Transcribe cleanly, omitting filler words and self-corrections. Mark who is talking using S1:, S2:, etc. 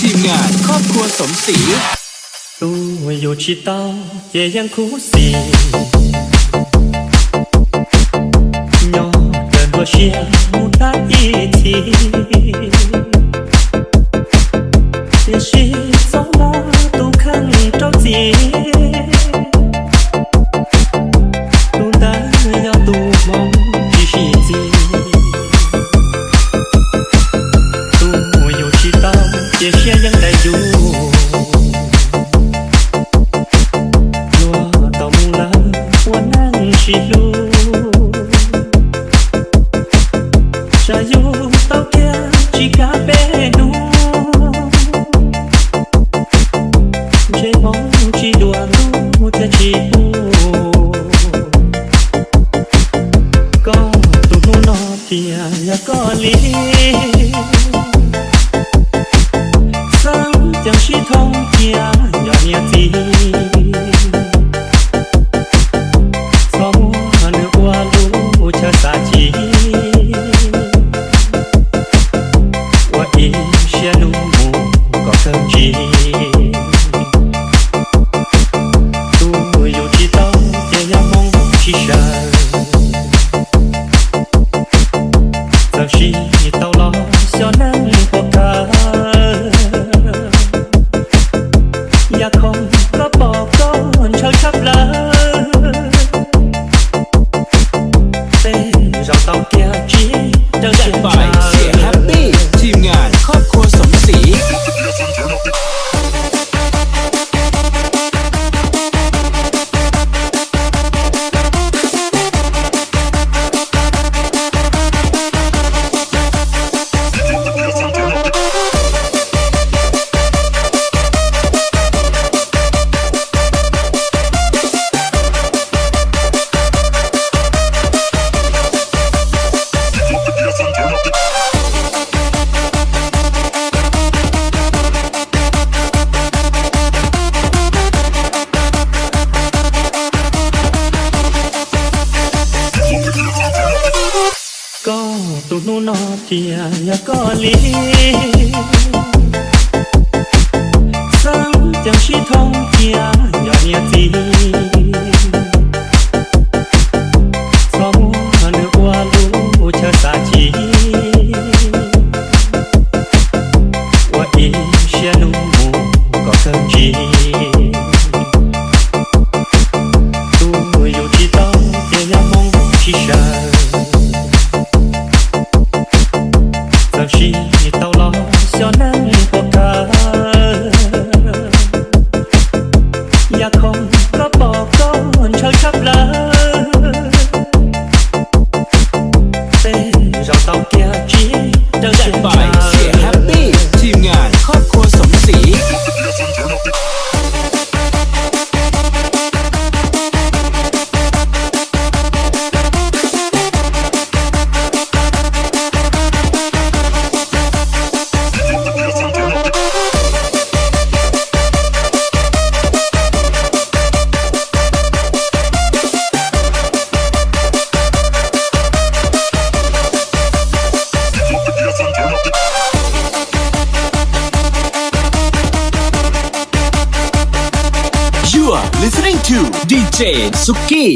S1: ทีมงานครอบครัวสมศรี
S2: 路有知道夜ยัง苦สีnhỏ的落线不在一起也许走了都看着急都得要多梦去世界路有知道夜线ยังได้อยู่是路，只有到家只咖啡路，这梦只多路在起步，ก็ตุนนอเทียyaก็ลีสังจัง是通家要年纪。ตุนูนอเทียyaก็ลีสังจัง是通家要年纪错误的话路却撒气我一些路ก็更急路有知道也要梦去想是到了小能活干อยากคงก็บอกก่อนเธอชับเลยแต่เราต้องแก้จีเดินไป
S1: เสียแฮปปี้ทีมงานครอบครัวสมศรีListening to DJ Suki